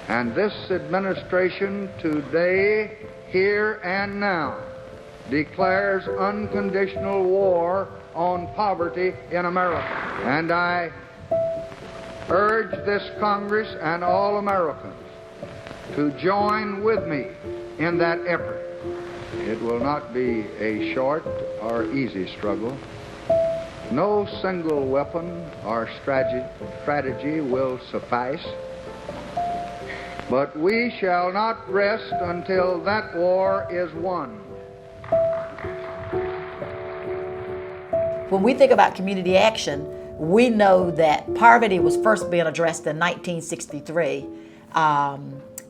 And this administration today, here and now, declares unconditional war on poverty in America. And I urge this Congress and all Americans to join with me in that effort. It will not be a short or easy struggle. No single weapon or strategy will suffice. But we shall not rest until that war is won. When we think about community action, we know that poverty was first being addressed in 1963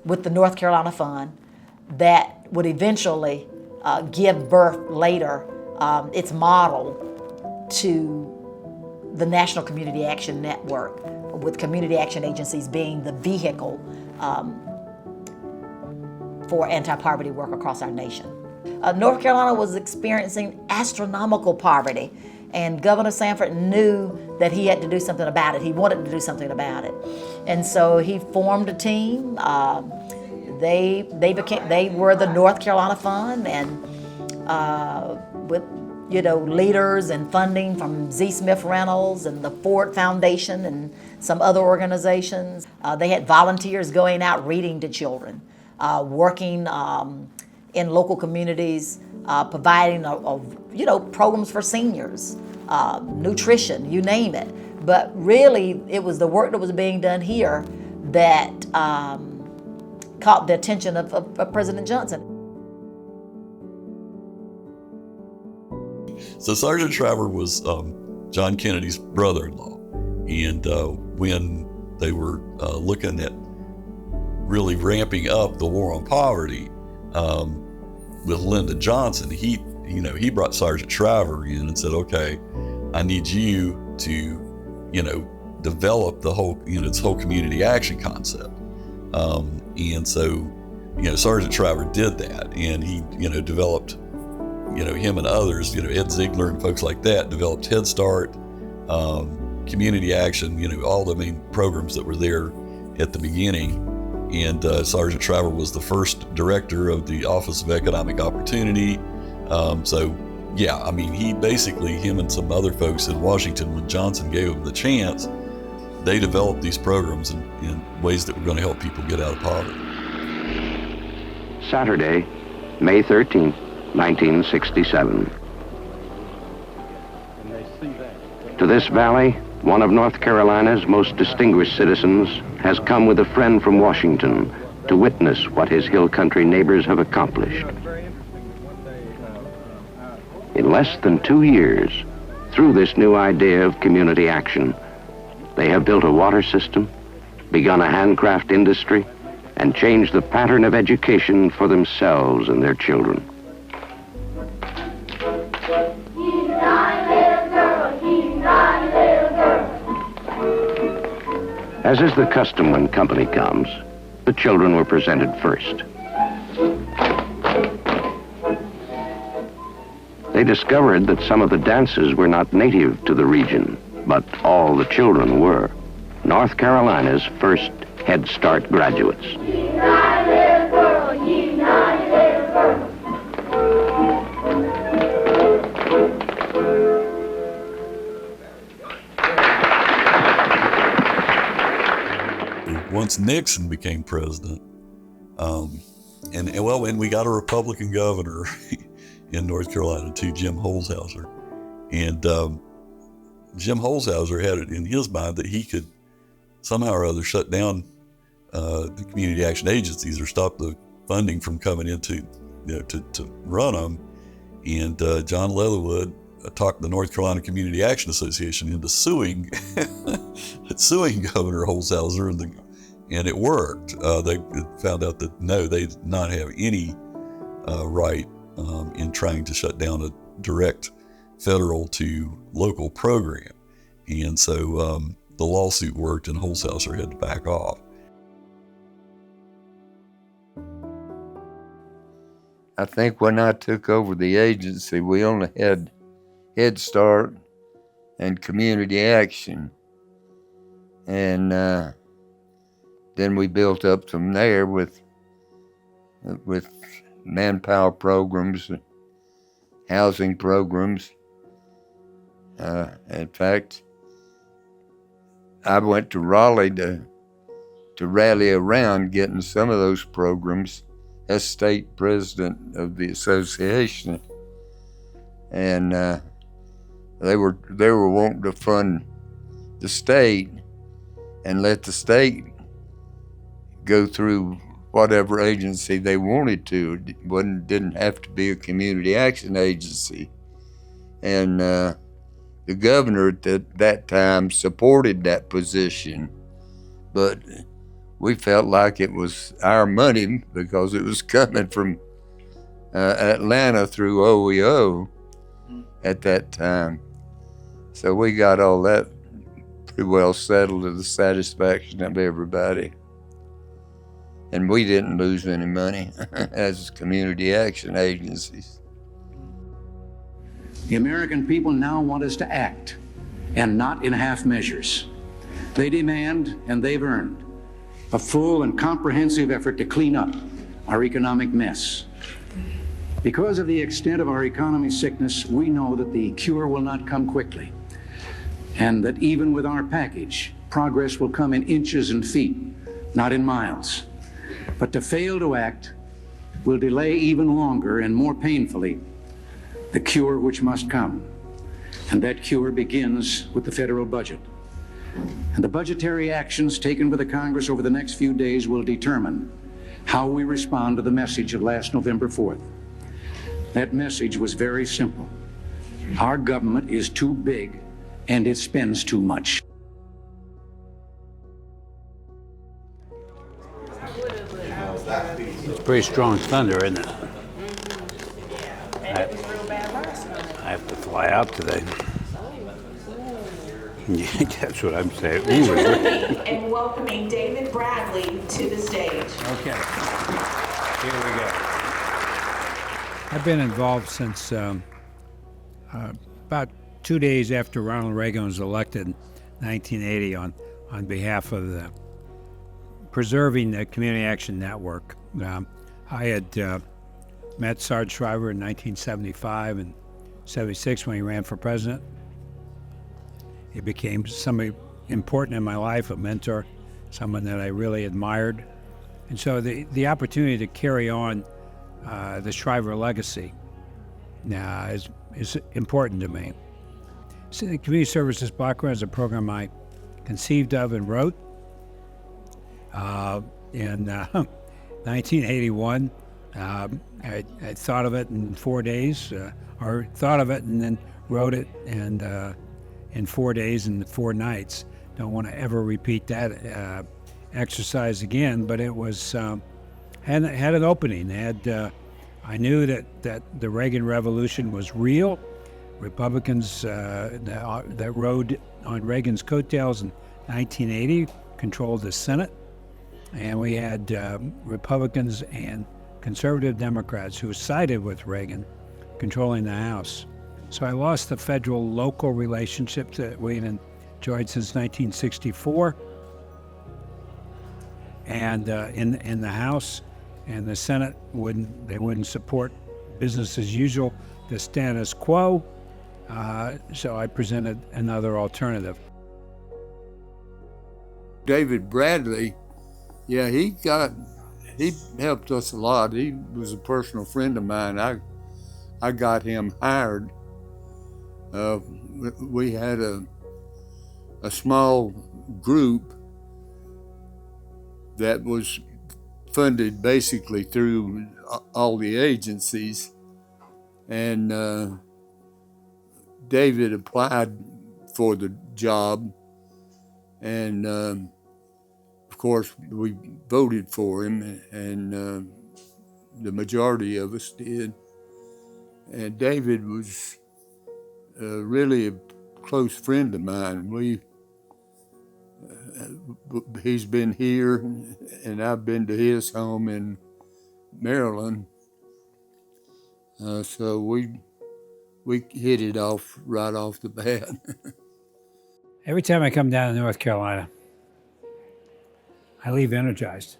with the North Carolina Fund that would eventually give birth later, its model to the National Community Action Network, with community action agencies being the vehicle for anti-poverty work across our nation. North Carolina was experiencing astronomical poverty, and Governor Sanford knew that he had to do something about it. He wanted to do something about it. And so he formed a team. They were the North Carolina Fund, and with leaders and funding from Z. Smith Reynolds and the Ford Foundation and some other organizations. They had volunteers going out reading to children, working in local communities, providing programs for seniors, nutrition, you name it. But really, it was the work that was being done here that caught the attention of President Johnson. So Sergeant Shriver was John Kennedy's brother-in-law, and when they were looking at really ramping up the war on poverty with Lyndon Johnson, he brought Sergeant Shriver in and said, "Okay, I need you to, develop the whole, this whole community action concept." And so, Sergeant Shriver did that, and he, developed. Him and others, Ed Ziegler and folks like that, developed Head Start, community action, all the main programs that were there at the beginning. And Sergeant Shriver was the first director of the Office of Economic Opportunity. He basically, him and some other folks in Washington, when Johnson gave him the chance, they developed these programs in ways that were going to help people get out of poverty. Saturday, May 13th. 1967. To this valley, one of North Carolina's most distinguished citizens has come with a friend from Washington to witness what his hill country neighbors have accomplished. In less than 2 years, through this new idea of community action, they have built a water system, begun a handcraft industry, and changed the pattern of education for themselves and their children. As is the custom when company comes, the children were presented first. They discovered that some of the dances were not native to the region, but all the children were. North Carolina's first Head Start graduates. Once Nixon became president, and we got a Republican governor in North Carolina too, Jim Holshouser, and Jim Holshouser had it in his mind that he could somehow or other shut down the community action agencies or stop the funding from coming into, to run them. And John Leatherwood talked the North Carolina Community Action Association into suing Governor Holshouser, and it worked. They found out that no, they did not have any right in trying to shut down a direct federal to local program. And so the lawsuit worked, and Holshouser had to back off. I think when I took over the agency, we only had Head Start and Community Action. And then we built up from there with manpower programs, housing programs. In fact, I went to Raleigh to rally around getting some of those programs as state president of the association, and they were wanting to fund the state and let the state go through whatever agency they wanted to. It didn't have to be a community action agency. And the governor at that time supported that position, but we felt like it was our money because it was coming from Atlanta through OEO at that time. So we got all that pretty well settled to the satisfaction of everybody. And we didn't lose any money as community action agencies. The American people now want us to act, and not in half measures. They demand, and they've earned, a full and comprehensive effort to clean up our economic mess. Because of the extent of our economy's sickness, we know that the cure will not come quickly, and that even with our package, progress will come in inches and feet, not in miles. But to fail to act will delay even longer and more painfully the cure which must come. And that cure begins with the federal budget. And the budgetary actions taken by the Congress over the next few days will determine how we respond to the message of last November 4th. That message was very simple. Our government is too big and it spends too much. It's pretty strong thunder, isn't it? I have to fly out today. Yeah, that's what I'm saying. And welcoming David Bradley to the stage. Okay, here we go. I've been involved since about 2 days after Ronald Reagan was elected in 1980 on behalf of the preserving the Community Action Network. I had met Sarge Shriver in 1975 and 76 when he ran for president. He became somebody important in my life, a mentor, someone that I really admired. And so the opportunity to carry on the Shriver legacy is important to me. So the Community Services Block Grant is a program I conceived of and wrote in 1981. I thought of it in 4 days, or thought of it and then wrote it and in 4 days and 4 nights. Don't want to ever repeat that exercise again, but it was had an opening. I knew that the Reagan Revolution was real. Republicans that rode on Reagan's coattails in 1980 controlled the Senate, and we had Republicans and conservative Democrats who sided with Reagan controlling the House. So I lost the federal-local relationship that we had enjoyed since 1964. And in the House and the Senate wouldn't support business as usual, the status quo. So I presented another alternative. David Bradley, yeah, he helped us a lot. He was a personal friend of mine. I got him hired. We had a small group that was funded basically through all the agencies, and David applied for the job, and of course we voted for him, and the majority of us did. And David was really a close friend of mine. He's been here, and I've been to his home in Maryland. So we hit it off right off the bat. Every time I come down to North Carolina, I leave energized.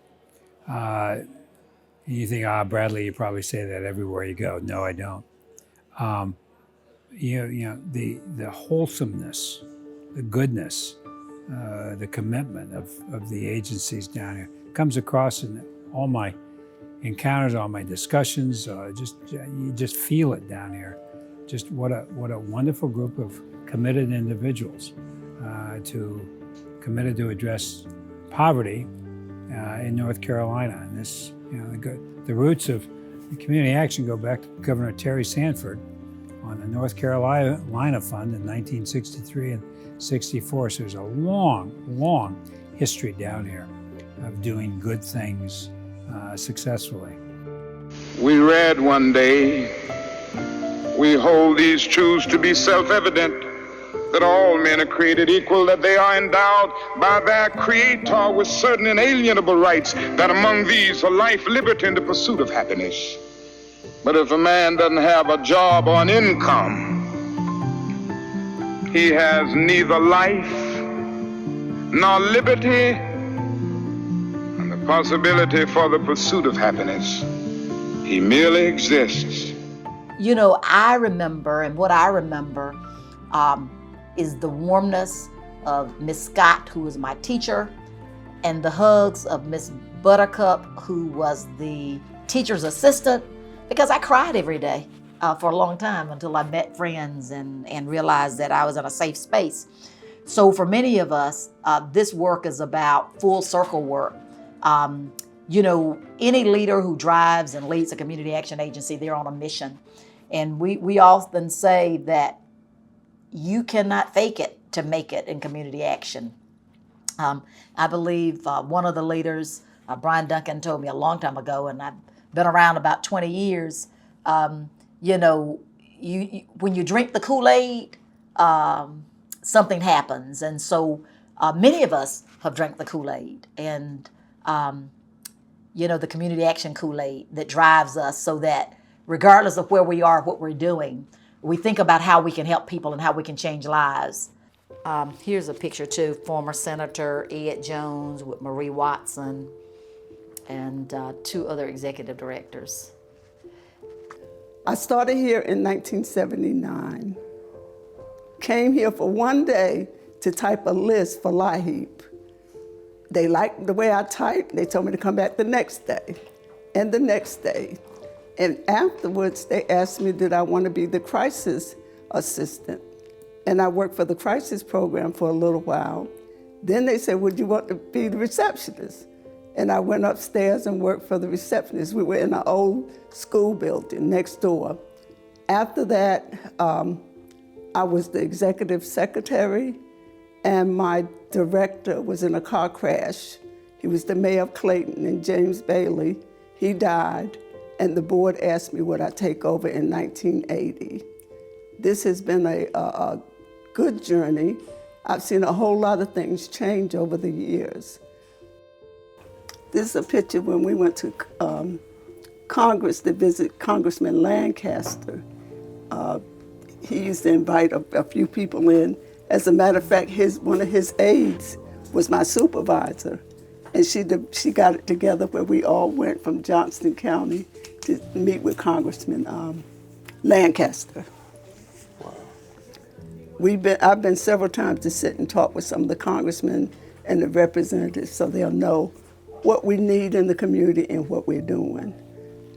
You think, Bradley, you probably say that everywhere you go. No, I don't. The wholesomeness, the goodness, the commitment of the agencies down here comes across in all my encounters, all my discussions. You just feel it down here. Just what a wonderful group of committed individuals committed to address poverty in North Carolina. And this, the roots of community action go back to Governor Terry Sanford on the North Carolina Fund in 1963 and 64. So there's a long, long history down here of doing good things successfully. We read one day, we hold these truths to be self-evident, that all men are created equal, that they are endowed by their Creator with certain inalienable rights, that among these are life, liberty, and the pursuit of happiness. But if a man doesn't have a job or an income, he has neither life nor liberty and the possibility for the pursuit of happiness. He merely exists. I remember, and what I remember is the warmness of Miss Scott, who was my teacher, and the hugs of Miss Buttercup, who was the teacher's assistant, because I cried every day for a long time until I met friends and realized that I was in a safe space. So for many of us, this work is about full circle work. Any leader who drives and leads a community action agency, they're on a mission. And we often say that you cannot fake it to make it in community action. I believe one of the leaders, Brian Duncan, told me a long time ago, and I've been around about 20 years, when you drink the Kool-Aid, something happens. And so many of us have drank the Kool-Aid, and the community action Kool-Aid that drives us so that regardless of where we are, what we're doing, we think about how we can help people and how we can change lives. Here's a picture too, former Senator Ed Jones with Marie Watson and 2 other executive directors. I started here in 1979. Came here for one day to type a list for LIHEAP. They liked the way I typed. They told me to come back the next day and the next day. And afterwards, they asked me, did I want to be the crisis assistant? And I worked for the crisis program for a little while. Then they said, would you want to be the receptionist? And I went upstairs and worked for the receptionist. We were in an old school building next door. After that, I was the executive secretary, and my director was in a car crash. He was the mayor of Clayton, and James Bailey. He died, and the board asked me would I take over in 1980. This has been a good journey. I've seen a whole lot of things change over the years. This is a picture when we went to Congress to visit Congressman Lancaster. He used to invite a few people in. As a matter of fact, one of his aides was my supervisor. And she got it together where we all went from Johnston County to meet with Congressman Lancaster. Wow. I've been several times to sit and talk with some of the congressmen and the representatives so they'll know what we need in the community and what we're doing.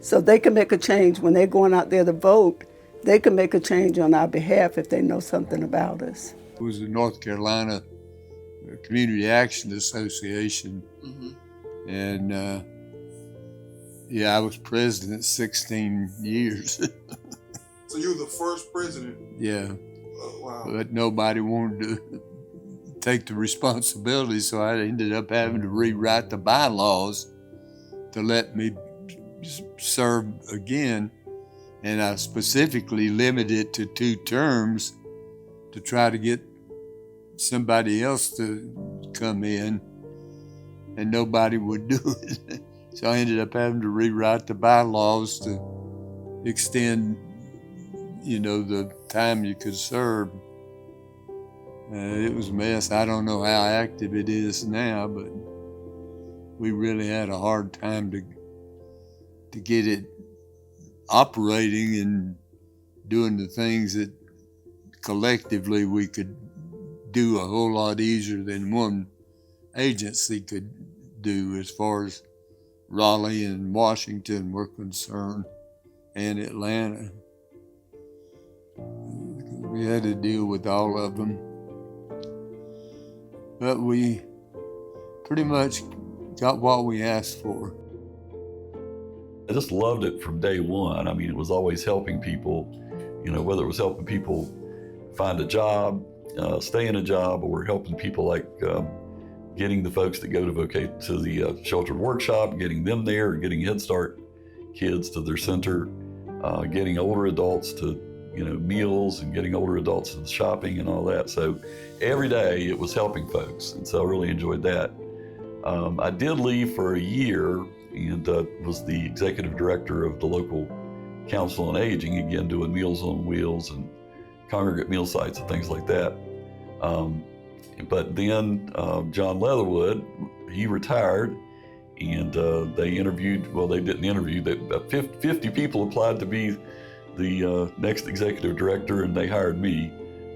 So they can make a change. When they're going out there to vote, they can make a change on our behalf if they know something about us. It was the North Carolina Community Action Association. Mm-hmm. And I was president 16 years. So you were the first president? Yeah. Oh, wow. But nobody wanted to take the responsibility, so I ended up having to rewrite the bylaws to let me serve again. And I specifically limited it to 2 terms to try to get somebody else to come in, and nobody would do it. So I ended up having to rewrite the bylaws to extend, the time you could serve. It was a mess. I don't know how active it is now, but we really had a hard time to get it operating and doing the things that collectively we could do a whole lot easier than one agency could do as far as Raleigh and Washington were concerned, and Atlanta. We had to deal with all of them. But we pretty much got what we asked for. I just loved it from day one. I mean, it was always helping people, whether it was helping people find a job, stay in a job, or helping people like getting the folks that go to the sheltered workshop, getting them there, getting Head Start kids to their center, getting older adults to meals, and getting older adults to the shopping and all that. So every day it was helping folks, and so I really enjoyed that. I did leave for a year and was the executive director of the local Council on Aging, again doing Meals on Wheels and congregate meal sites and things like that. But then John Leatherwood, he retired, and they interviewed, well, they didn't interview, 50 people applied to be the next executive director, and they hired me.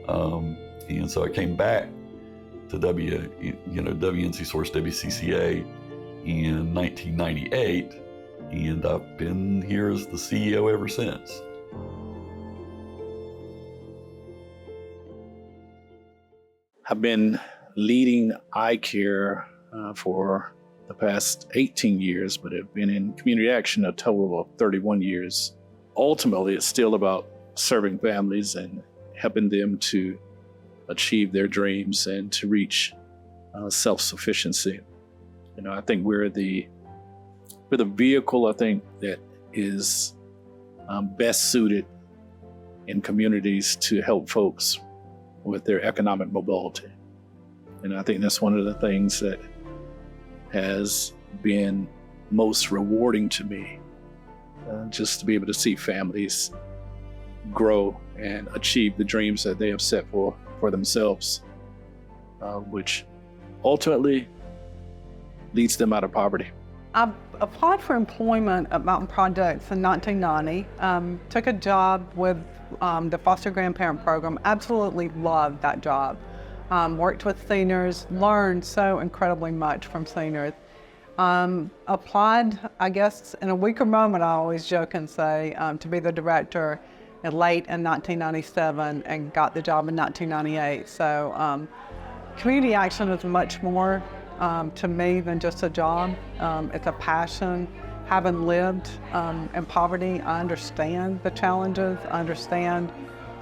And so I came back to WNC Source, WCCA in 1998, and I've been here as the CEO ever since. I've been leading eye care for the past 18 years, but have been in community action a total of 31 years. Ultimately, it's still about serving families and helping them to achieve their dreams and to reach self-sufficiency. I think we're the vehicle, I think, that is best suited in communities to help folks with their economic mobility. And I think that's one of the things that has been most rewarding to me, just to be able to see families grow and achieve the dreams that they have set for themselves, which ultimately leads them out of poverty. I applied for employment at Mountain Projects in 1990, took a job with the foster grandparent program, absolutely loved that job. Worked with seniors, learned so incredibly much from seniors. Applied, I guess, in a weaker moment, I always joke and say, to be the director late in 1997 and got the job in 1998. So community action is much more to me than just a job. It's a passion. Having lived in poverty, I understand the challenges, I understand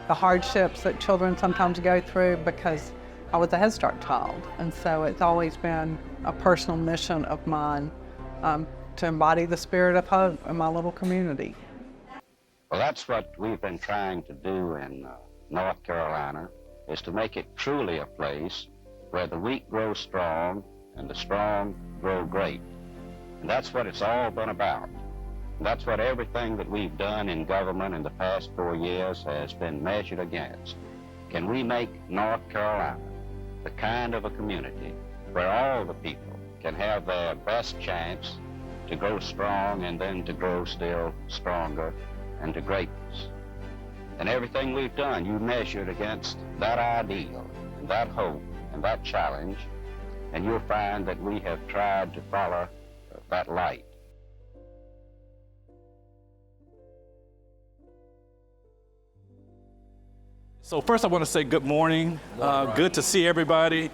the hardships that children sometimes go through because I was a Head Start child. And so it's always been a personal mission of mine to embody the spirit of hope in my little community. Well, that's what we've been trying to do in North Carolina, is to make it truly a place where the weak grow strong and the strong grow great. And that's what it's all been about. And that's what everything that we've done in government in the past 4 years has been measured against. Can we make North Carolina the kind of a community where all the people can have their best chance to grow strong and then to grow still stronger and to greatness? And everything we've done, you measured against that ideal, and that hope, and that challenge, and you'll find that we have tried to follow that light. So first I want to say good morning. Good to see everybody.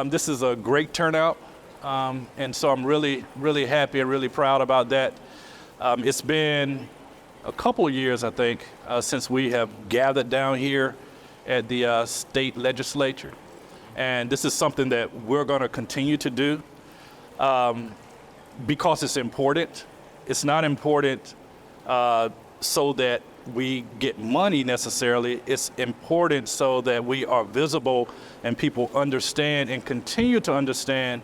This is a great turnout, and so I'm really, really happy and really proud about that. It's been a couple of years, I think, since we have gathered down here at the state legislature. And this is something that we're going to continue to do because it's important. It's not important so that we get money necessarily. It's important so that we are visible and people understand and continue to understand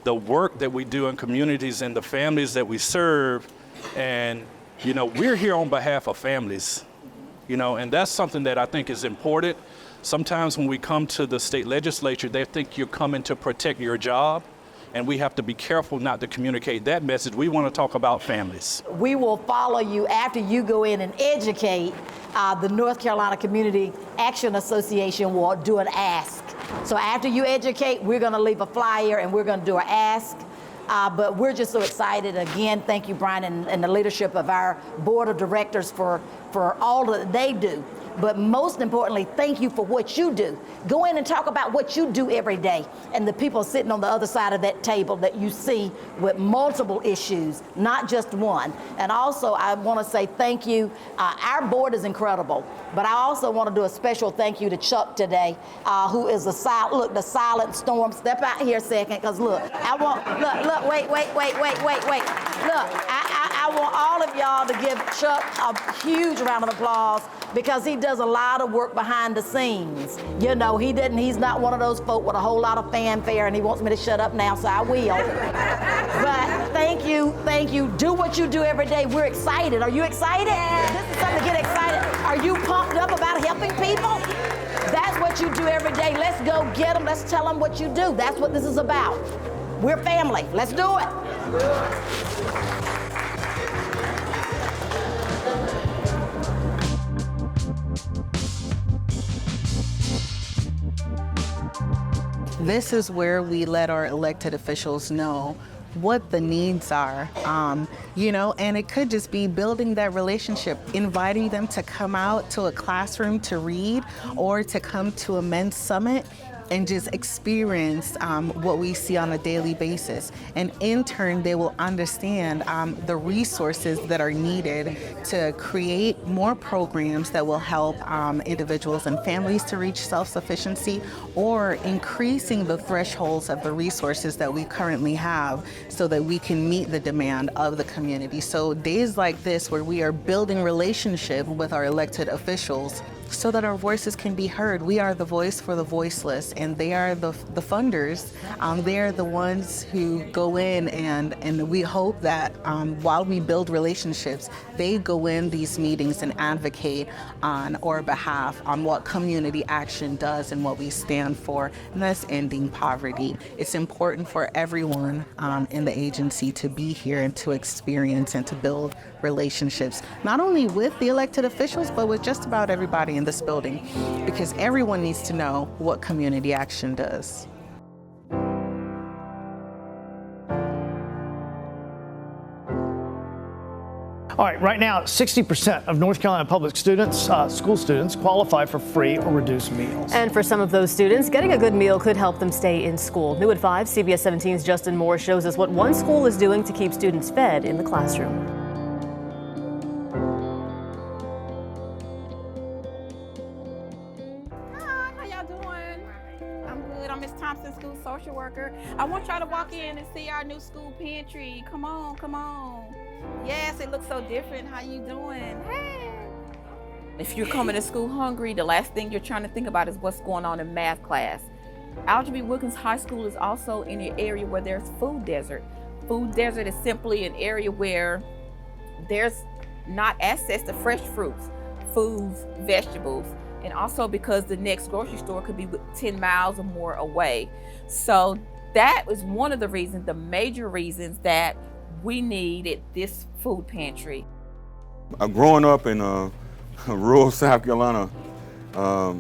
the work that we do in communities and the families that we serve. And, we're here on behalf of families, and that's something that I think is important. Sometimes when we come to the state legislature, they think you're coming to protect your job. and we have to be careful not to communicate that message. We want to talk about families. We will follow you after you go in and educate. The North Carolina Community Action Association will do an ask. So after you educate, we're going to leave a flyer and we're going to do an ask. But we're just so excited. Again, thank you, Brian, and the leadership of our board of directors for all that they do. But most importantly, thank you for what you do. Go in and talk about what you do every day and the people sitting on the other side of that table that you see with multiple issues, not just one. And also, I want to say thank you. Our board is incredible, but I also want to do a special thank you to Chuck today, who is the silent storm. Step out here a second, because look, wait. Look, I want all of y'all to give Chuck a huge round of applause, because he does a lot of work behind the scenes. You know, he's not one of those folk with a whole lot of fanfare, and he wants me to shut up now, so I will. But thank you. Do what you do every day. We're excited. Are you excited? This is something to get excited. Are you pumped up about helping people? That's what you do every day. Let's go get them. Let's tell them what you do. That's what this is about. We're family. Let's do it. This is where we let our elected officials know what the needs are, and it could just be building that relationship, inviting them to come out to a classroom to read or to come to a men's summit and just experience what we see on a daily basis. And in turn, they will understand the resources that are needed to create more programs that will help individuals and families to reach self-sufficiency, or increasing the thresholds of the resources that we currently have so that we can meet the demand of the community. So days like this, where we are building relationship with our elected officials, so that our voices can be heard. We are the voice for the voiceless, and they are the funders. They are the ones who go in, and we hope that while we build relationships, they go in these meetings and advocate on our behalf on what community action does and what we stand for, and that's ending poverty. It's important for everyone in the agency to be here and to experience and to build relationships, not only with the elected officials, but with just about everybody in this building, because everyone needs to know what community action does. All right, right now, 60% of North Carolina public students, school students, qualify for free or reduced meals. And for some of those students, getting a good meal could help them stay in school. New at 5, CBS 17's Justin Moore shows us what one school is doing to keep students fed in the classroom. School social worker. I want y'all to walk in and see our new school pantry. Come on, come on. Yes, it looks so different. How you doing? Hey. If you're coming to school hungry, the last thing you're trying to think about is what's going on in math class. Alger B. Wilkins High School is also in an area where there's food desert. Food desert is simply an area where there's not access to fresh fruits, foods, vegetables, and also because the next grocery store could be 10 miles or more away. So that was one of the reasons, the major reasons, that we needed this food pantry. Growing up in rural South Carolina, my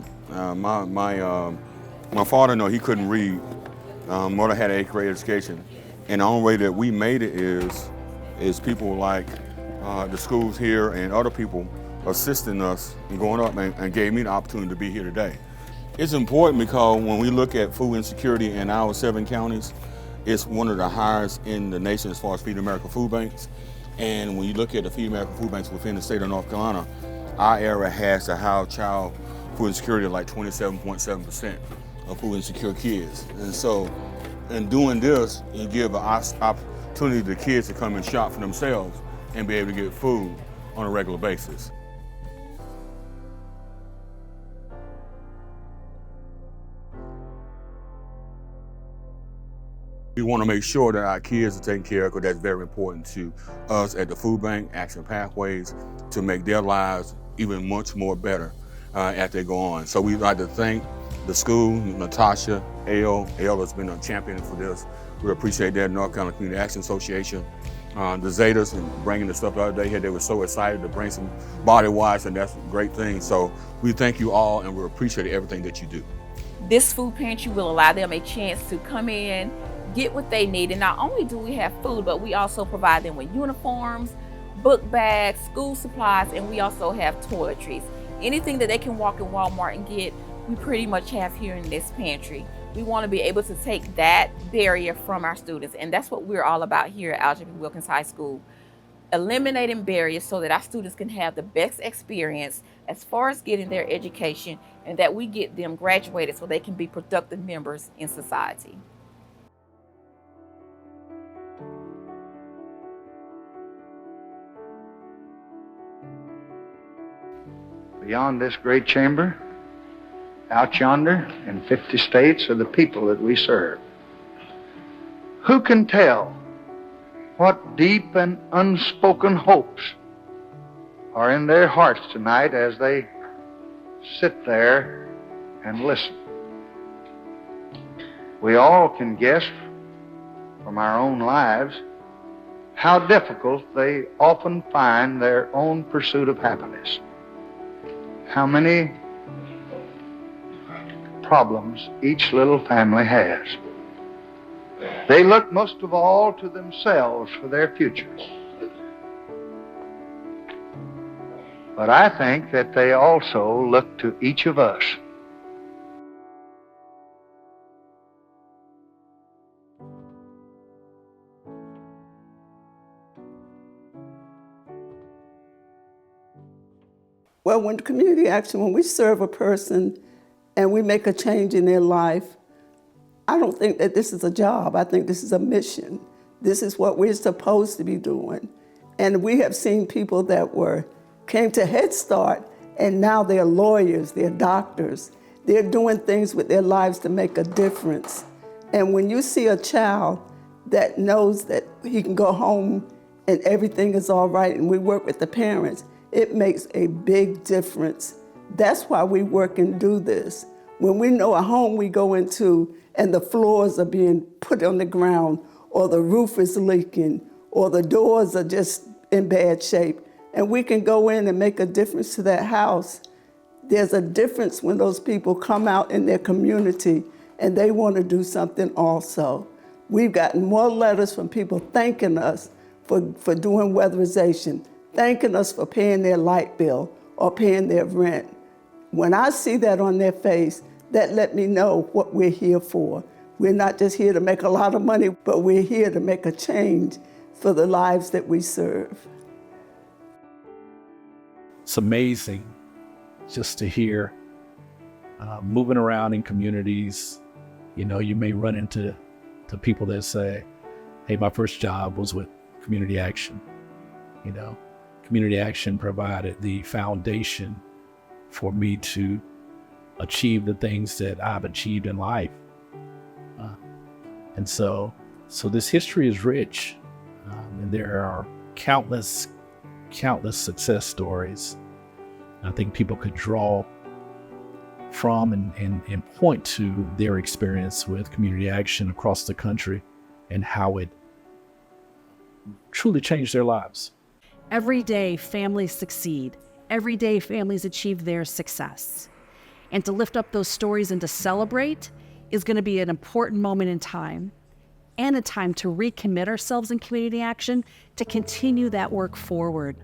father, he couldn't read. Mother had an 8th grade education. And the only way that we made it is people like the schools here and other people assisting us in going up and gave me the opportunity to be here today. It's important because when we look at food insecurity in our 7 counties, it's one of the highest in the nation as far as Feed America food banks. And when you look at the Feed America food banks within the state of North Carolina, our area has the highest child food insecurity of like 27.7% of food insecure kids. And so in doing this, you give an opportunity to kids to come and shop for themselves and be able to get food on a regular basis. We want to make sure that our kids are taken care of, because that's very important to us at the Food Bank, Action Pathways, to make their lives even much more better as they go on. So we'd like to thank the school, Natasha, Elle has been a champion for this, We appreciate that, North Carolina Community Action Association. The Zetas and bringing the stuff the other day here, they were so excited to bring some body wash, and that's a great thing. So we thank you all, and we appreciate everything that you do. This food pantry will allow them a chance to come in, get what they need, and not only do we have food, but we also provide them with uniforms, book bags, school supplies, and we also have toiletries. Anything that they can walk in Walmart and get, we pretty much have here in this pantry. We want to be able to take that barrier from our students, and that's what we're all about here at Algebra Wilkins High School. Eliminating barriers so that our students can have the best experience as far as getting their education, and that we get them graduated so they can be productive members in society. Beyond this great chamber, out yonder in 50 states, are the people that we serve. Who can tell what deep and unspoken hopes are in their hearts tonight as they sit there and listen? We all can guess from our own lives how difficult they often find their own pursuit of happiness. How many problems each little family has. They look most of all to themselves for their future. But I think that they also look to each of us. Well, when community action, when we serve a person and we make a change in their life, I don't think that this is a job. I think this is a mission. This is what we're supposed to be doing. And we have seen people that came to Head Start, and now they're lawyers, they're doctors. They're doing things with their lives to make a difference. And when you see a child that knows that he can go home and everything is all right, and we work with the parents, it makes a big difference. That's why we work and do this. When we know a home we go into and the floors are being put on the ground, or the roof is leaking, or the doors are just in bad shape, and we can go in and make a difference to that house, there's a difference when those people come out in their community and they want to do something also. We've gotten more letters from people thanking us for doing weatherization, thanking us for paying their light bill or paying their rent. When I see that on their face, that let me know what we're here for. We're not just here to make a lot of money, but we're here to make a change for the lives that we serve. It's amazing just to hear moving around in communities. You know, you may run into people that say, hey, my first job was with Community Action. You know, Community Action provided the foundation for me to achieve the things that I've achieved in life. And so this history is rich, and there are countless success stories I think people could draw from and point to their experience with community action across the country and how it truly changed their lives. Every day, families succeed. Every day, families achieve their success. And to lift up those stories and to celebrate is going to be an important moment in time, and a time to recommit ourselves in community action to continue that work forward.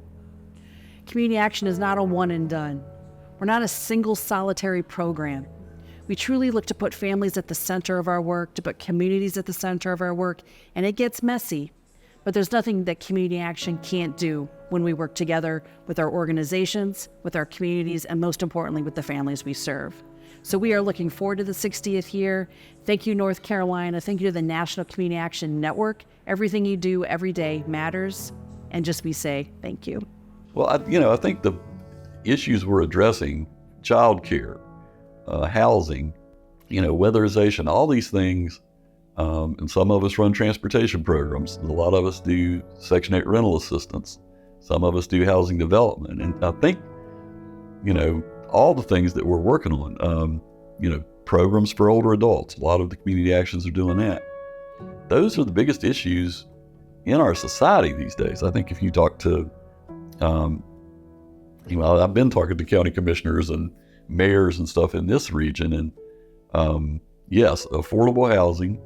Community action is not a one and done. We're not a single solitary program. We truly look to put families at the center of our work, to put communities at the center of our work, and it gets messy. But there's nothing that community action can't do when we work together with our organizations, with our communities, and most importantly, with the families we serve. So we are looking forward to the 60th year. Thank you, North Carolina. Thank you to the National Community Action Network. Everything you do every day matters. And just we say thank you. Well, I think the issues we're addressing, childcare, housing, weatherization, all these things, and some of us run transportation programs. A lot of us do Section 8 rental assistance. Some of us do housing development. And I think, all the things that we're working on, programs for older adults. A lot of the community actions are doing that. those are the biggest issues in our society these days. I think if you talk to, I've been talking to county commissioners and mayors and stuff in this region, and yes, affordable housing,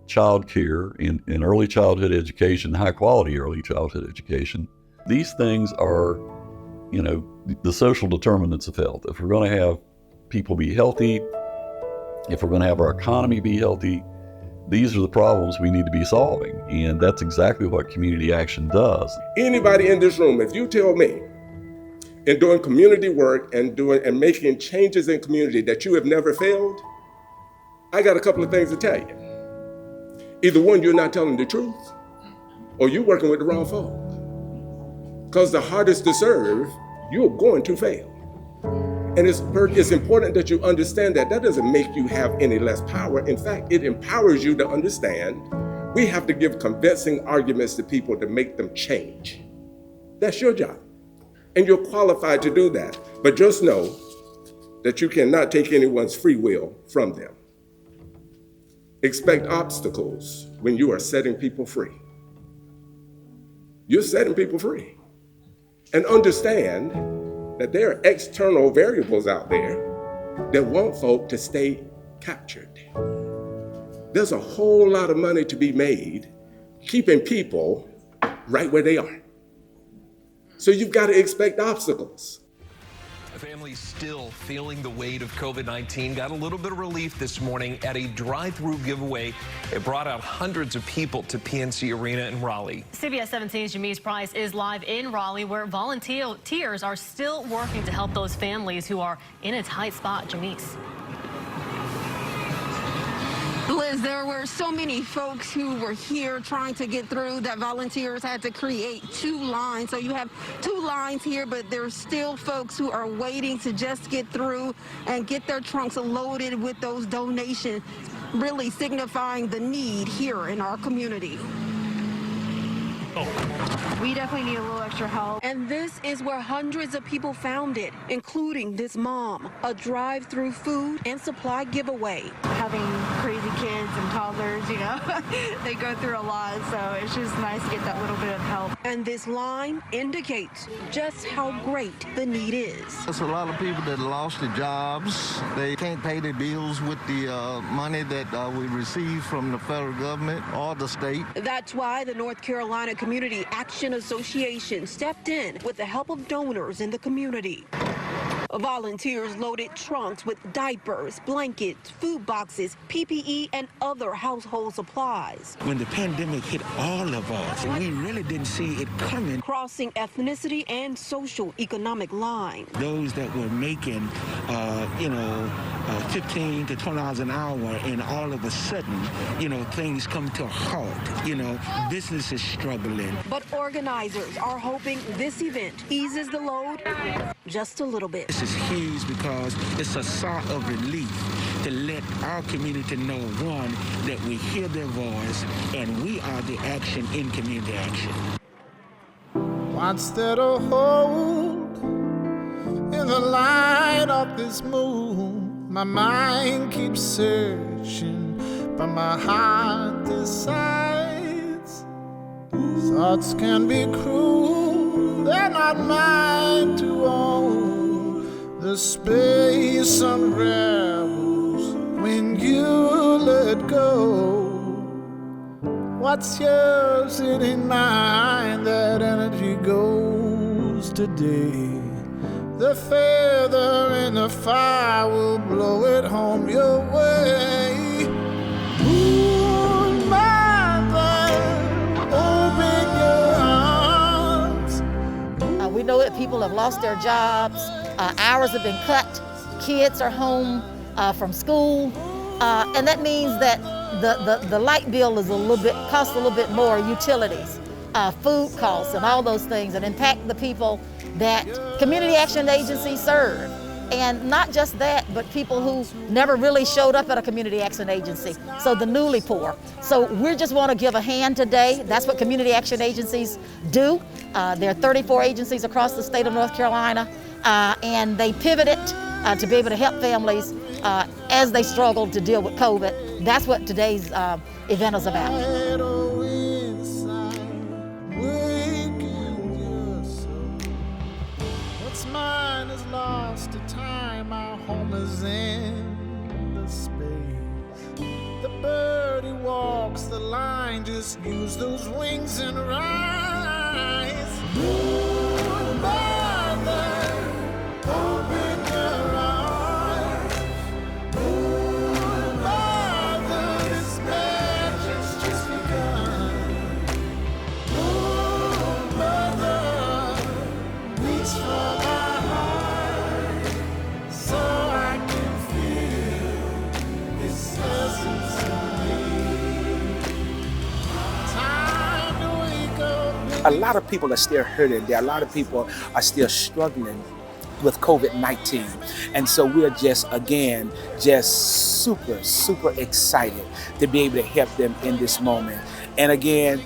child care, and early childhood education, high quality early childhood education. These things are, the social determinants of health. If we're going to have people be healthy, if we're going to have our economy be healthy, these are the problems we need to be solving. And that's exactly what community action does. Anybody in this room, if you tell me in doing community work and making changes in community that you have never failed, I got a couple of things to tell you. Either one, you're not telling the truth, or you're working with the wrong folk. Because the hardest to serve, you're going to fail. And it's important that you understand that. That doesn't make you have any less power. In fact, it empowers you to understand we have to give convincing arguments to people to make them change. That's your job. And you're qualified to do that. But just know that you cannot take anyone's free will from them. Expect obstacles when you are setting people free. You're setting people free. And understand that there are external variables out there that want folk to stay captured. There's a whole lot of money to be made keeping people right where they are. So you've got to expect obstacles. The family's still feeling the weight of COVID-19. Got a little bit of relief this morning at a drive-through giveaway. It brought out hundreds of people to PNC Arena in Raleigh. CBS 17's Jamise Price is live in Raleigh, where volunteers are still working to help those families who are in a tight spot. Jamise. Liz, there were so many folks who were here trying to get through that volunteers had to create 2 lines. So you have 2 lines here, but there's still folks who are waiting to just get through and get their trunks loaded with those donations, really signifying the need here in our community. We definitely need a little extra help. And this is where hundreds of people found it, including this mom. A drive-through food and supply giveaway. Having crazy kids and toddlers, they go through a lot, so it's just nice to get that little bit of help. And this line indicates just how great the need is. There's a lot of people that lost their jobs. They can't pay their bills with the money that we receive from the federal government or the state. That's why the North Carolina Community Action Association stepped in with the help of donors in the community. Volunteers loaded trunks with diapers, blankets, food boxes, PPE, and other household supplies. When the pandemic hit all of us, we really didn't see it coming. Crossing ethnicity and social economic lines. Those that were making, 15 to $20 an hour, and all of a sudden, things come to a halt. Business is struggling. But organizers are hoping this event eases the load just a little bit. This is huge because it's a sigh of relief to let our community know, one, that we hear their voice and we are the action in community action. What's there to hold in the light of this moon? My mind keeps searching, but my heart decides. Thoughts can be cruel, they're not mine to own. The space unravels when you let go. What's yours, it ain't mine. That energy goes today. The feather in the fire will blow it home your way. Moon mother, open your arms. We know that people have lost their jobs. Hours have been cut. Kids are home from school, and that means that the light bill is costs a little bit more. Utilities, food costs, and all those things that impact the people that community action agencies serve. And not just that, but people who never really showed up at a community action agency, so the newly poor. So we just want to give a hand today. That's what community action agencies do. There are 34 agencies across the state of North Carolina, and they pivoted to be able to help families as they struggled to deal with COVID. That's what today's event is about. What's mine is lost to time, our home is in the space. The bird who walks the line, just use those wings and rise. Moon mother, open your eyes. Moon mother, this magic's just begun. Moon mother, reach for my heart, so I can feel its essence of me. Time to wake up. A lot of people are still hurting. There are a lot of people are still struggling with COVID-19. And so we're just super excited to be able to help them in this moment. And again,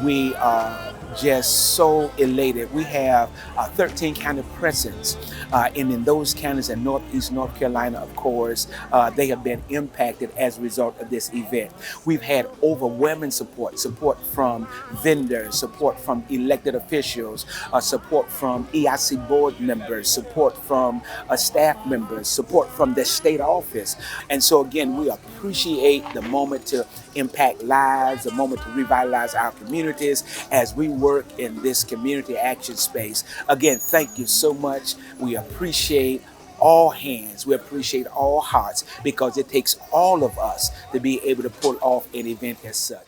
we are just so elated. We have 13 county presidents, and in those counties in Northeast North Carolina, of course, they have been impacted as a result of this event. We've had overwhelming support from vendors, support from elected officials, support from EIC board members, support from staff members, support from the state office. And so again, we appreciate the moment to impact lives, the moment to revitalize our communities as we work in this community action space. Again, thank you so much. We appreciate all hands, we appreciate all hearts, because it takes all of us to be able to pull off an event as such.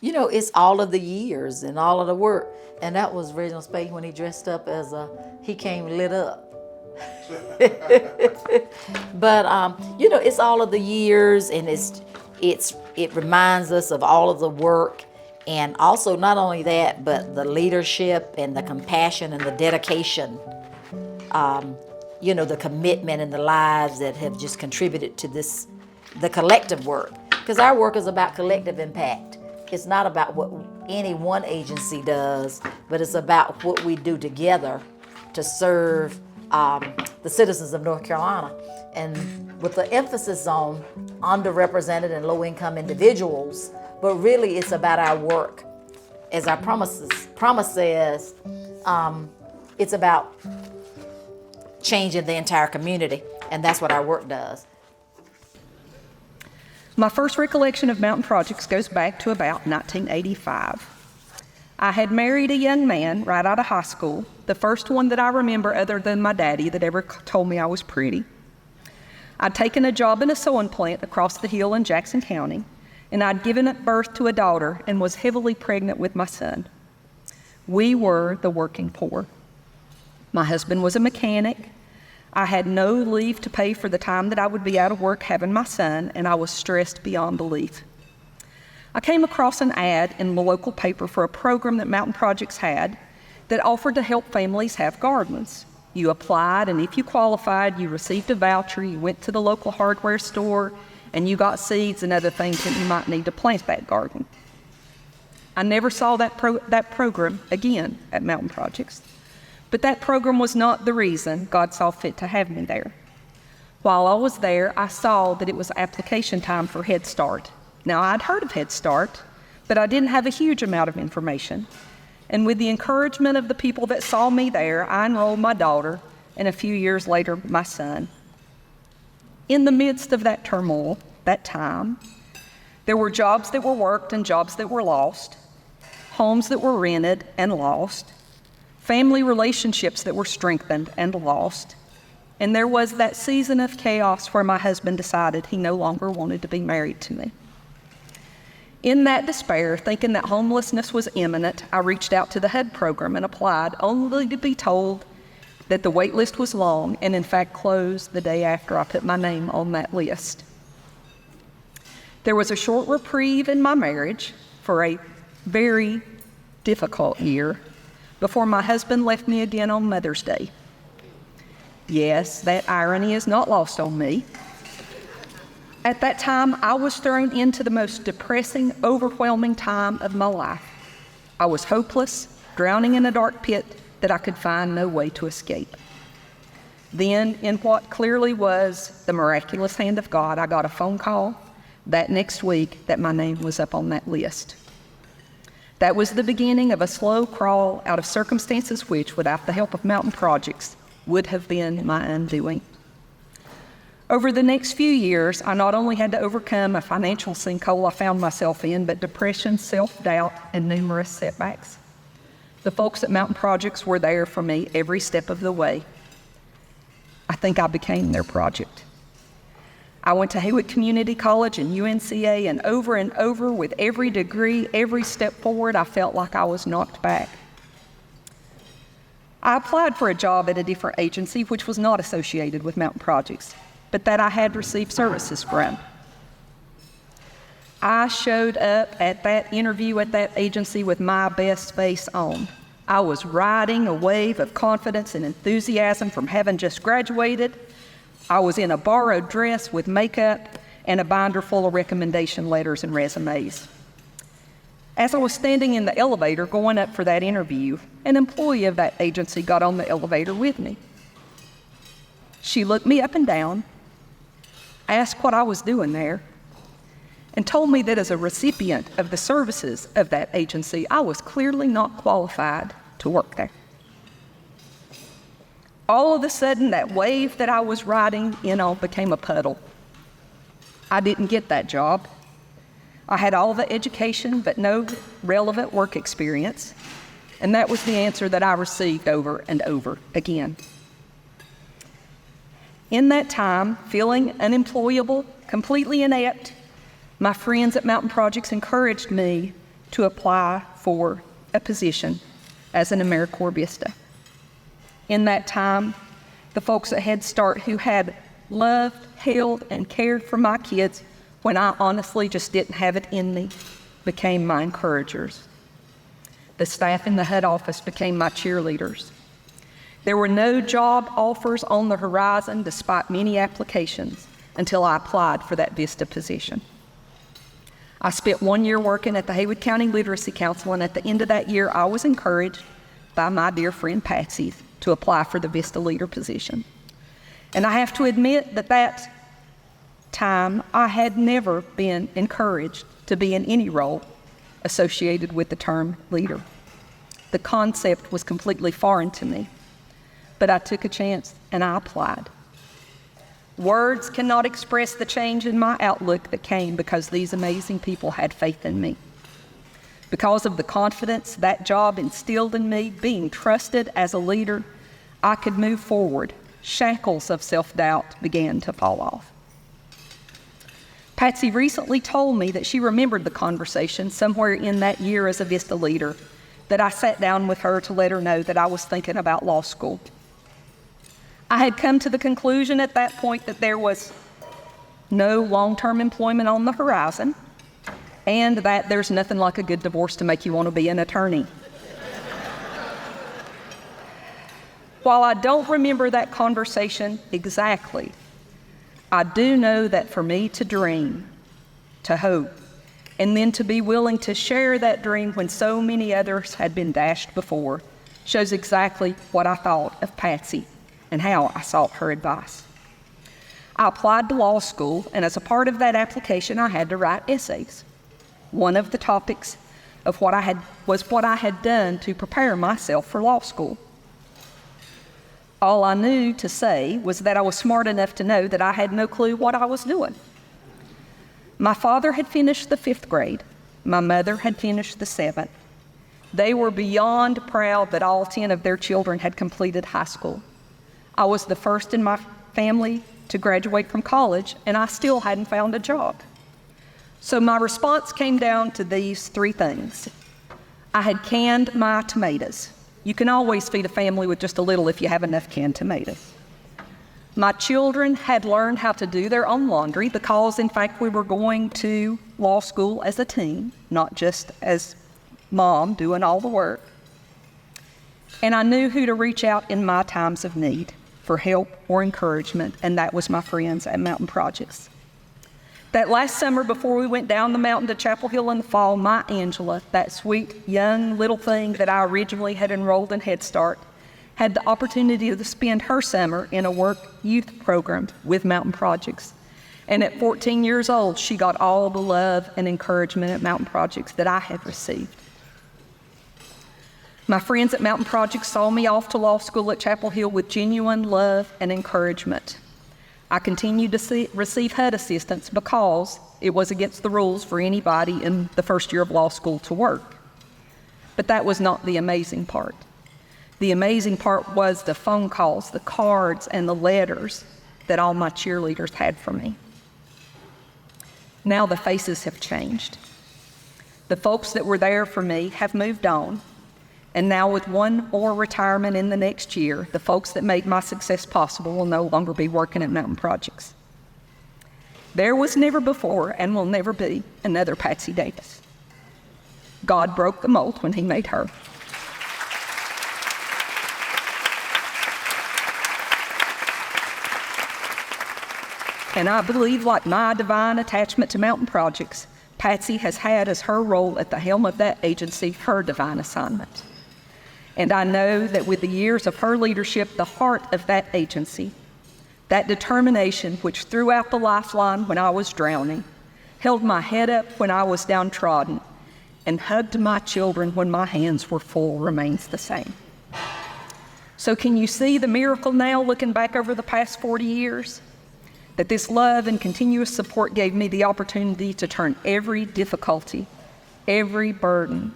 You know, it's all of the years and all of the work. And that was Reginald Spade when he dressed up as he came lit up. But, you know, it's all of the years, and it reminds us of all of the work. And also not only that, but the leadership and the compassion and the dedication, you know, the commitment and the lives that have just contributed to this, the collective work. Because our work is about collective impact. It's not about what any one agency does, but it's about what we do together to serve the citizens of North Carolina. And with the emphasis on underrepresented and low-income individuals, but really it's about our work. As our promise says, it's about changing the entire community, and that's what our work does. My first recollection of Mountain Projects goes back to about 1985. I had married a young man right out of high school, the first one that I remember other than my daddy that ever told me I was pretty. I'd taken a job in a sewing plant across the hill in Jackson County, and I'd given birth to a daughter and was heavily pregnant with my son. We were the working poor. My husband was a mechanic. I had no leave to pay for the time that I would be out of work having my son, and I was stressed beyond belief. I came across an ad in the local paper for a program that Mountain Projects had that offered to help families have gardens. You applied, and if you qualified, you received a voucher, you went to the local hardware store, and you got seeds and other things that you might need to plant that garden. I never saw that program again at Mountain Projects. But that program was not the reason God saw fit to have me there. While I was there, I saw that it was application time for Head Start. Now, I'd heard of Head Start, but I didn't have a huge amount of information. And with the encouragement of the people that saw me there, I enrolled my daughter, and a few years later, my son. In the midst of that turmoil, that time, there were jobs that were worked and jobs that were lost, homes that were rented and lost, family relationships that were strengthened and lost, and there was that season of chaos where my husband decided he no longer wanted to be married to me. In that despair, thinking that homelessness was imminent, I reached out to the HUD program and applied, only to be told that the wait list was long and in fact closed the day after I put my name on that list. There was a short reprieve in my marriage for a very difficult year before my husband left me again on Mother's Day. Yes, that irony is not lost on me. At that time, I was thrown into the most depressing, overwhelming time of my life. I was hopeless, drowning in a dark pit that I could find no way to escape. Then, in what clearly was the miraculous hand of God, I got a phone call that next week that my name was up on that list. That was the beginning of a slow crawl out of circumstances which, without the help of Mountain Projects, would have been my undoing. Over the next few years, I not only had to overcome a financial sinkhole I found myself in, but depression, self-doubt, and numerous setbacks. The folks at Mountain Projects were there for me every step of the way. I think I became their project. I went to Haywood Community College and UNCA, and over with every degree, every step forward, I felt like I was knocked back. I applied for a job at a different agency which was not associated with Mountain Projects, but that I had received services from. I showed up at that interview at that agency with my best face on. I was riding a wave of confidence and enthusiasm from having just graduated. I was in a borrowed dress with makeup and a binder full of recommendation letters and resumes. As I was standing in the elevator going up for that interview, an employee of that agency got on the elevator with me. She looked me up and down, asked what I was doing there, and told me that as a recipient of the services of that agency, I was clearly not qualified to work there. All of a sudden, that wave that I was riding in on became a puddle. I didn't get that job. I had all the education, but no relevant work experience, and that was the answer that I received over and over again. In that time, feeling unemployable, completely inept, my friends at Mountain Projects encouraged me to apply for a position as an AmeriCorps Vista. In that time, the folks at Head Start who had loved, held, and cared for my kids when I honestly just didn't have it in me became my encouragers. The staff in the HUD office became my cheerleaders. There were no job offers on the horizon despite many applications until I applied for that Vista position. I spent 1 year working at the Haywood County Literacy Council, and at the end of that year, I was encouraged by my dear friend Patsy to apply for the Vista leader position. And I have to admit that that time I had never been encouraged to be in any role associated with the term leader. The concept was completely foreign to me, but I took a chance and I applied. Words cannot express the change in my outlook that came because these amazing people had faith in me. Because of the confidence that job instilled in me, being trusted as a leader, I could move forward. Shackles of self-doubt began to fall off. Patsy recently told me that she remembered the conversation somewhere in that year as a Vista leader, that I sat down with her to let her know that I was thinking about law school. I had come to the conclusion at that point that there was no long-term employment on the horizon, and that there's nothing like a good divorce to make you want to be an attorney. While I don't remember that conversation exactly, I do know that for me to dream, to hope, and then to be willing to share that dream when so many others had been dashed before, shows exactly what I thought of Patsy and how I sought her advice. I applied to law school, and as a part of that application, I had to write essays. One of the topics of what I had done to prepare myself for law school. All I knew to say was that I was smart enough to know that I had no clue what I was doing. My father had finished the 5th grade. My mother had finished the 7th. They were beyond proud that all 10 of their children had completed high school. I was the first in my family to graduate from college, and I still hadn't found a job. So my response came down to these three things. I had canned my tomatoes. You can always feed a family with just a little if you have enough canned tomatoes. My children had learned how to do their own laundry because, in fact, we were going to law school as a team, not just as mom doing all the work. And I knew who to reach out in my times of need for help or encouragement, and that was my friends at Mountain Projects. That last summer before we went down the mountain to Chapel Hill in the fall, my Angela, that sweet young little thing that I originally had enrolled in Head Start, had the opportunity to spend her summer in a work youth program with Mountain Projects. And at 14 years old, she got all the love and encouragement at Mountain Projects that I had received. My friends at Mountain Projects saw me off to law school at Chapel Hill with genuine love and encouragement. I continued to receive HUD assistance because it was against the rules for anybody in the first year of law school to work. But that was not the amazing part. The amazing part was the phone calls, the cards, and the letters that all my cheerleaders had for me. Now the faces have changed. The folks that were there for me have moved on. And now with one more retirement in the next year, the folks that made my success possible will no longer be working at Mountain Projects. There was never before and will never be another Patsy Davis. God broke the mold when he made her. And I believe, like my divine attachment to Mountain Projects, Patsy has had as her role at the helm of that agency her divine assignment. And I know that with the years of her leadership, the heart of that agency, that determination which threw out the lifeline when I was drowning, held my head up when I was downtrodden, and hugged my children when my hands were full, remains the same. So can you see the miracle now, looking back over the past 40 years? That this love and continuous support gave me the opportunity to turn every difficulty, every burden,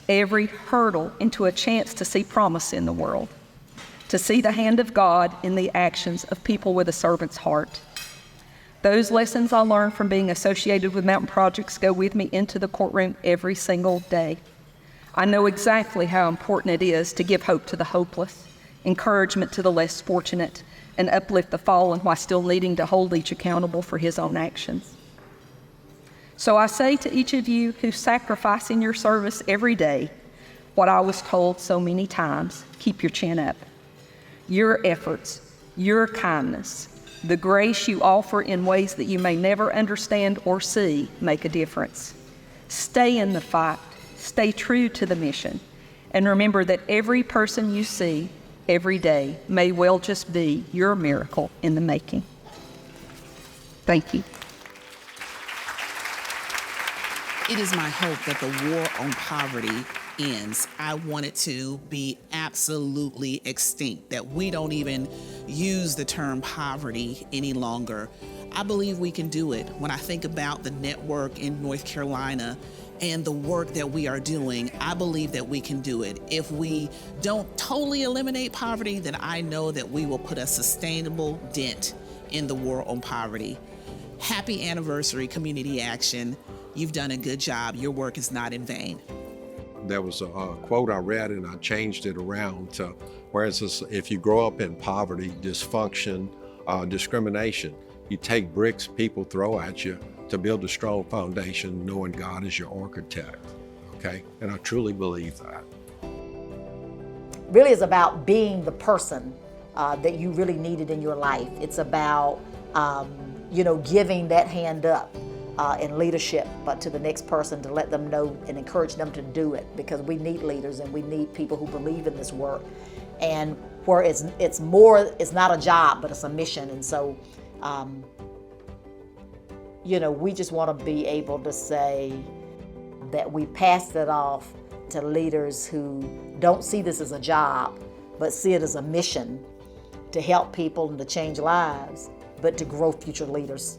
every hurdle into a chance to see promise in the world, to see the hand of God in the actions of people with a servant's heart. Those lessons I learned from being associated with Mountain Projects go with me into the courtroom every single day. I know exactly how important it is to give hope to the hopeless, encouragement to the less fortunate, and uplift the fallen while still needing to hold each accountable for his own actions. So I say to each of you who sacrifice in your service every day what I was told so many times: keep your chin up. Your efforts, your kindness, the grace you offer in ways that you may never understand or see make a difference. Stay in the fight, stay true to the mission, and remember that every person you see every day may well just be your miracle in the making. Thank you. It is my hope that the war on poverty ends. I want it to be absolutely extinct, that we don't even use the term poverty any longer. I believe we can do it. When I think about the network in North Carolina and the work that we are doing, I believe that we can do it. If we don't totally eliminate poverty, then I know that we will put a sustainable dent in the war on poverty. Happy anniversary, Community Action. You've done a good job. Your work is not in vain. There was a quote I read and I changed it around to where it says, if you grow up in poverty, dysfunction, discrimination, you take bricks people throw at you to build a strong foundation, knowing God is your architect, okay? And I truly believe that. Really is about being the person that you really needed in your life. It's about, giving that hand up in leadership, but to the next person, to let them know and encourage them to do it, because we need leaders and we need people who believe in this work, and where it's not a job, but it's a mission. And so, we just want to be able to say that we passed it off to leaders who don't see this as a job, but see it as a mission to help people and to change lives, but to grow future leaders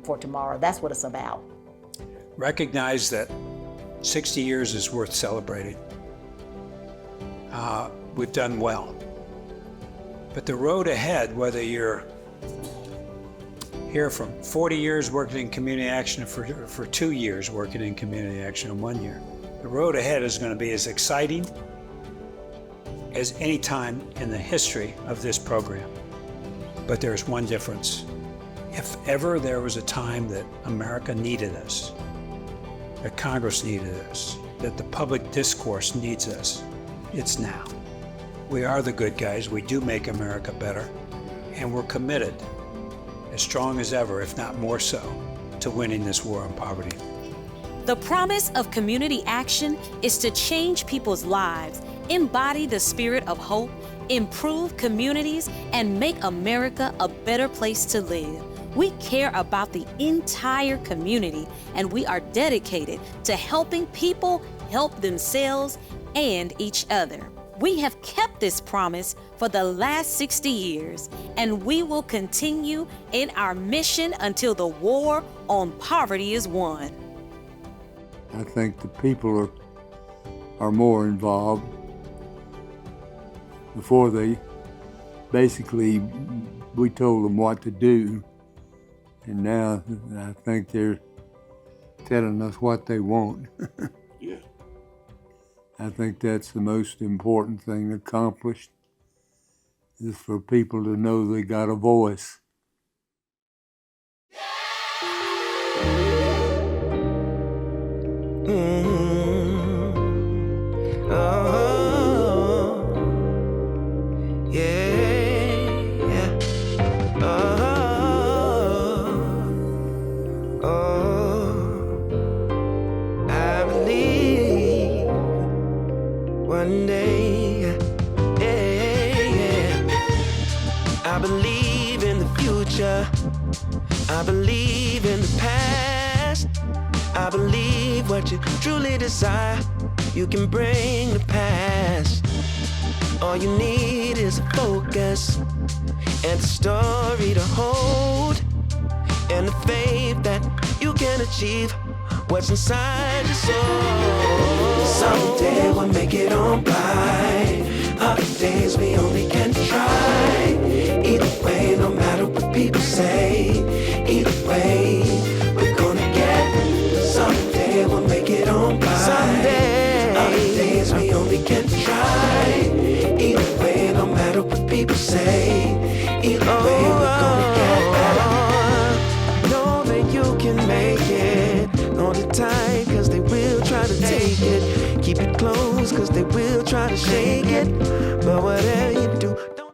for tomorrow. That's what it's about. Recognize that 60 years is worth celebrating. We've done well. But the road ahead, whether you're here from 40 years working in community action for 2 years working in community action in 1 year, the road ahead is going to be as exciting as any time in the history of this program. But there's one difference. If ever there was a time that America needed us, that Congress needed us, that the public discourse needs us, it's now. We are the good guys. We do make America better, and we're committed, as strong as ever, if not more so, to winning this war on poverty. The promise of community action is to change people's lives, embody the spirit of hope, improve communities, and make America a better place to live. We care about the entire community, and we are dedicated to helping people help themselves and each other. We have kept this promise for the last 60 years, and we will continue in our mission until the war on poverty is won. I think the people are more involved. Before we told them what to do, and now I think they're telling us what they want. Yeah. I think that's the most important thing accomplished, is for people to know they got a voice. One day, I believe in the future. I believe in the past. I believe what you truly desire, you can bring to pass. All you need is a focus and a story to hold, and the faith that you can achieve what's inside your soul. Someday we'll make it on by. Other days we only can try. Either way, no matter what people say, either way, we're gonna get. Someday we'll make it on by. Someday. Other days we only can try. Either way, no matter what people say, either way, we're gonna get better. Know that you can make it. Hold it tight, cause they will try to take it. Keep it close, cause they will try to shake it. But whatever